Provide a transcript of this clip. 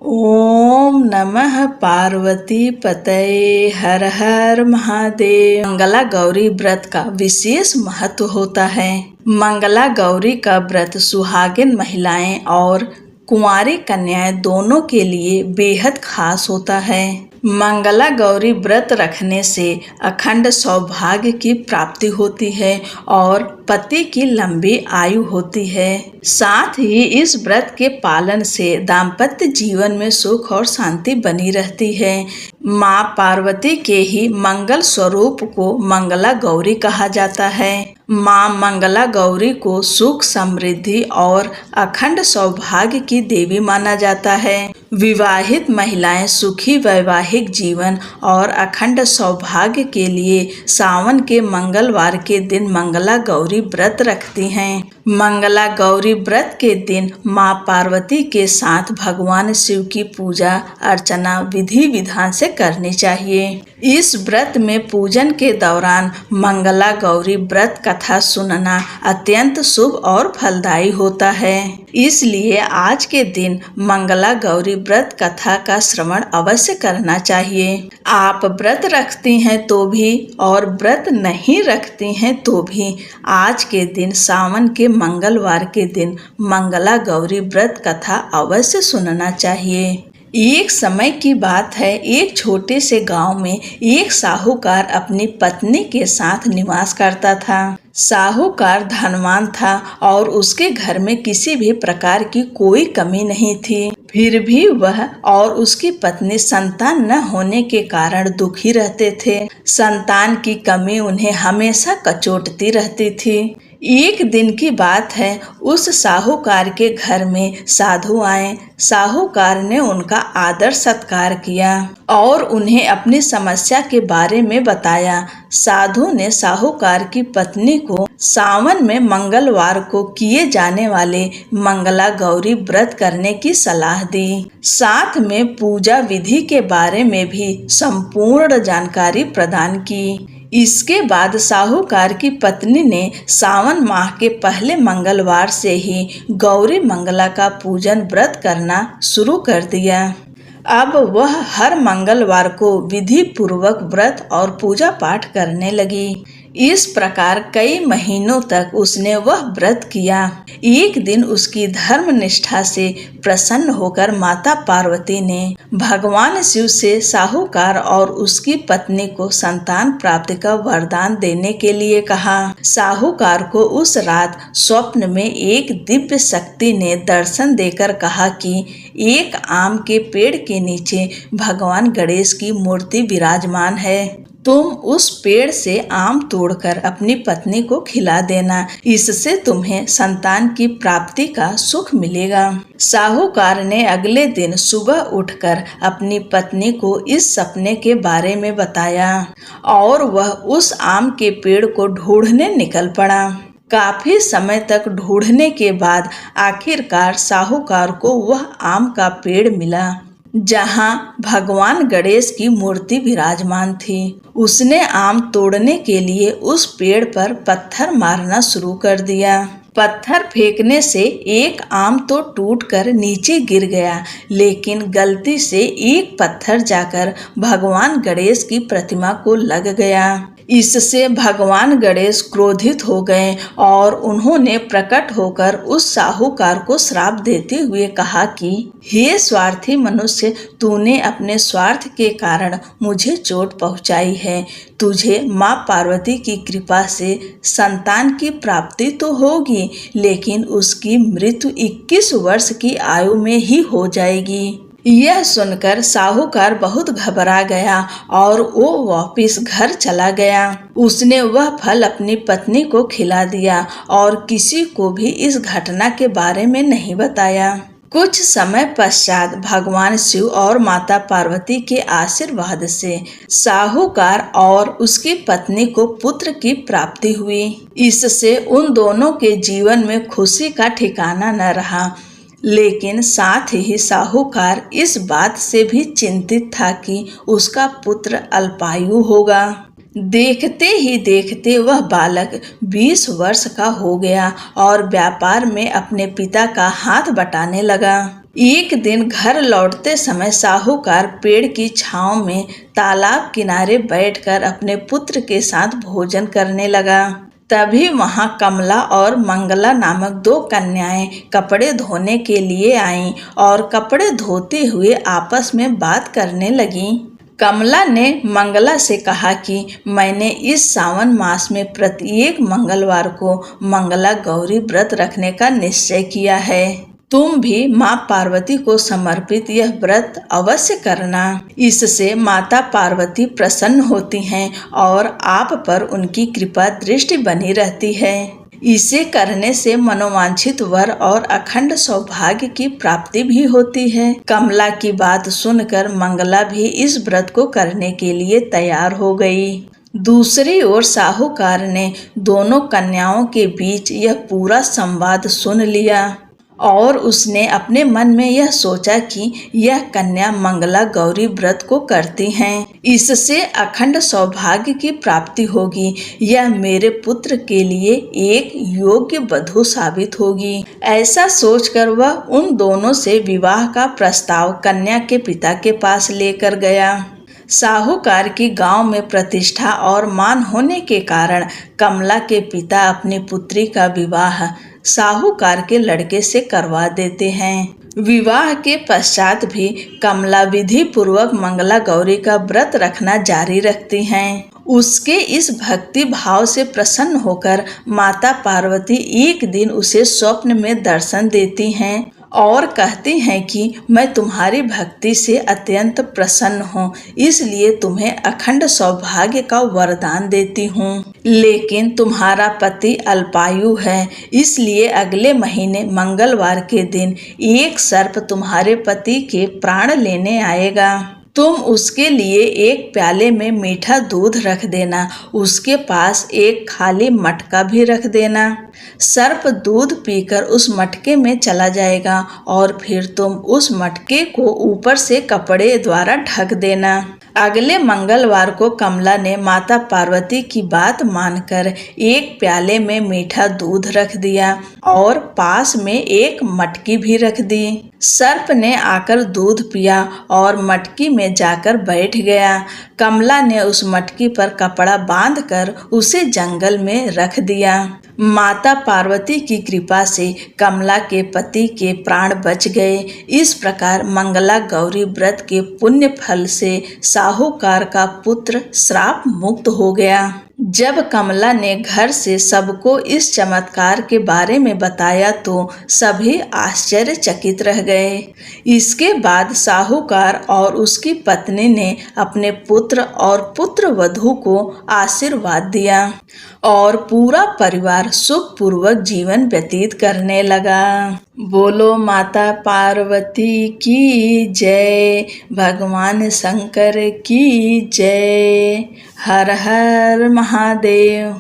ओम नमः पार्वती पतये हर हर महादेव। मंगला गौरी व्रत का विशेष महत्व होता है। मंगला गौरी का व्रत सुहागिन महिलाएं और कुंवारी कन्याएं दोनों के लिए बेहद खास होता है। मंगला गौरी व्रत रखने से अखंड सौभाग्य की प्राप्ति होती है और पति की लंबी आयु होती है। साथ ही इस व्रत के पालन से दाम्पत्य जीवन में सुख और शांति बनी रहती है। माँ पार्वती के ही मंगल स्वरूप को मंगला गौरी कहा जाता है। माँ मंगला गौरी को सुख, समृद्धि और अखंड सौभाग्य की देवी माना जाता है। विवाहित महिलाएं सुखी वैवाहिक जीवन और अखंड सौभाग्य के लिए सावन के मंगलवार के दिन मंगला गौरी व्रत रखती हैं। मंगला गौरी व्रत के दिन माँ पार्वती के साथ भगवान शिव की पूजा अर्चना विधि विधान से करनी चाहिए। इस व्रत में पूजन के दौरान मंगला गौरी व्रत कथा सुनना अत्यंत शुभ और फलदायी होता है। इसलिए आज के दिन मंगला गौरी व्रत कथा का श्रवण अवश्य करना चाहिए। आप व्रत रखती हैं तो भी और व्रत नहीं रखती हैं तो भी आज के दिन सावन के मंगलवार के दिन मंगला गौरी व्रत कथा अवश्य सुनना चाहिए। एक समय की बात है, एक छोटे से गांव में एक साहूकार अपनी पत्नी के साथ निवास करता था। साहूकार धनवान था और उसके घर में किसी भी प्रकार की कोई कमी नहीं थी। फिर भी वह और उसकी पत्नी संतान न होने के कारण दुखी रहते थे। संतान की कमी उन्हें हमेशा कचोटती रहती थी। एक दिन की बात है, उस साहूकार के घर में साधु आए। साहूकार ने उनका आदर सत्कार किया और उन्हें अपनी समस्या के बारे में बताया। साधु ने साहूकार की पत्नी को सावन में मंगलवार को किए जाने वाले मंगला गौरी व्रत करने की सलाह दी। साथ में पूजा विधि के बारे में भी संपूर्ण जानकारी प्रदान की। इसके बाद साहूकार की पत्नी ने सावन माह के पहले मंगलवार से ही गौरी मंगला का पूजन व्रत करना शुरू कर दिया। अब वह हर मंगलवार को विधि पूर्वक व्रत और पूजा पाठ करने लगी। इस प्रकार कई महीनों तक उसने वह व्रत किया। एक दिन उसकी धर्म निष्ठा से प्रसन्न होकर माता पार्वती ने भगवान शिव से साहूकार और उसकी पत्नी को संतान प्राप्ति का वरदान देने के लिए कहा। साहूकार को उस रात स्वप्न में एक दिव्य शक्ति ने दर्शन देकर कहा कि एक आम के पेड़ के नीचे भगवान गणेश की मूर्ति विराजमान है। तुम उस पेड़ से आम तोड़कर अपनी पत्नी को खिला देना, इससे तुम्हें संतान की प्राप्ति का सुख मिलेगा। साहूकार ने अगले दिन सुबह उठकर अपनी पत्नी को इस सपने के बारे में बताया और वह उस आम के पेड़ को ढूंढने निकल पड़ा। काफी समय तक ढूंढने के बाद आखिरकार साहूकार को वह आम का पेड़ मिला जहां भगवान गणेश की मूर्ति विराजमान थी। उसने आम तोड़ने के लिए उस पेड़ पर पत्थर मारना शुरू कर दिया। पत्थर फेंकने से एक आम तो टूटकर नीचे गिर गया, लेकिन गलती से एक पत्थर जाकर भगवान गणेश की प्रतिमा को लग गया। इससे भगवान गणेश क्रोधित हो गए और उन्होंने प्रकट होकर उस साहूकार को श्राप देते हुए कहा कि हे स्वार्थी मनुष्य, तूने अपने स्वार्थ के कारण मुझे चोट पहुंचाई है। तुझे माँ पार्वती की कृपा से संतान की प्राप्ति तो होगी, लेकिन उसकी मृत्यु 21 वर्ष की आयु में ही हो जाएगी। यह सुनकर साहूकार बहुत घबरा गया और वो वापिस घर चला गया। उसने वह फल अपनी पत्नी को खिला दिया और किसी को भी इस घटना के बारे में नहीं बताया। कुछ समय पश्चात भगवान शिव और माता पार्वती के आशीर्वाद से साहूकार और उसकी पत्नी को पुत्र की प्राप्ति हुई। इससे उन दोनों के जीवन में खुशी का ठिकाना न रहा, लेकिन साथ ही साहूकार इस बात से भी चिंतित था कि उसका पुत्र अल्पायु होगा। देखते ही देखते वह बालक 20 वर्ष का हो गया और व्यापार में अपने पिता का हाथ बटाने लगा। एक दिन घर लौटते समय साहूकार पेड़ की छांव में तालाब किनारे बैठकर अपने पुत्र के साथ भोजन करने लगा। तभी वहां कमला और मंगला नामक दो कन्याएं कपड़े धोने के लिए आईं और कपड़े धोते हुए आपस में बात करने लगीं। कमला ने मंगला से कहा कि मैंने इस सावन मास में प्रत्येक मंगलवार को मंगला गौरी व्रत रखने का निश्चय किया है। तुम भी माँ पार्वती को समर्पित यह व्रत अवश्य करना। इससे माता पार्वती प्रसन्न होती हैं और आप पर उनकी कृपा दृष्टि बनी रहती है। इसे करने से मनोवांछित वर और अखंड सौभाग्य की प्राप्ति भी होती है। कमला की बात सुनकर मंगला भी इस व्रत को करने के लिए तैयार हो गई। दूसरी ओर साहूकार ने दोनों कन्याओं के बीच यह पूरा संवाद सुन लिया और उसने अपने मन में यह सोचा कि यह कन्या मंगला गौरी व्रत को करती हैं, इससे अखंड सौभाग्य की प्राप्ति होगी। यह मेरे पुत्र के लिए एक योग्य वधू साबित होगी। ऐसा सोचकर वह उन दोनों से विवाह का प्रस्ताव कन्या के पिता के पास लेकर गया। साहूकार की गांव में प्रतिष्ठा और मान होने के कारण कमला के पिता अपनी पुत्री का विवाह साहूकार के लड़के से करवा देते हैं। विवाह के पश्चात भी कमला विधि पूर्वक मंगला गौरी का व्रत रखना जारी रखती हैं। उसके इस भक्ति भाव से प्रसन्न होकर माता पार्वती एक दिन उसे स्वप्न में दर्शन देती हैं और कहती हैं कि मैं तुम्हारी भक्ति से अत्यंत प्रसन्न हूँ, इसलिए तुम्हें अखंड सौभाग्य का वरदान देती हूँ। लेकिन तुम्हारा पति अल्पायु है, इसलिए अगले महीने मंगलवार के दिन एक सर्प तुम्हारे पति के प्राण लेने आएगा। तुम उसके लिए एक प्याले में मीठा दूध रख देना, उसके पास एक खाली मटका भी रख देना। सर्प दूध पीकर उस मटके में चला जाएगा और फिर तुम उस मटके को ऊपर से कपड़े द्वारा ढक देना। अगले मंगलवार को कमला ने माता पार्वती की बात मानकर एक प्याले में मीठा दूध रख दिया और पास में एक मटकी भी रख दी। सर्प ने आकर दूध पिया और मटकी में जाकर बैठ गया। कमला ने उस मटकी पर कपड़ा बांधकर उसे जंगल में रख दिया। माता पार्वती की कृपा से कमला के पति के प्राण बच गए। इस प्रकार मंगला गौरी व्रत के पुण्य फल से साहूकार का पुत्र श्राप मुक्त हो गया। जब कमला ने घर से सबको इस चमत्कार के बारे में बताया तो सभी आश्चर्यचकित रह गए। इसके बाद साहूकार और उसकी पत्नी ने अपने पुत्र और पुत्रवधू को आशीर्वाद दिया और पूरा परिवार सुखपूर्वक जीवन व्यतीत करने लगा। बोलो माता पार्वती की जय, भगवान शंकर की जय। हर हर महादेव।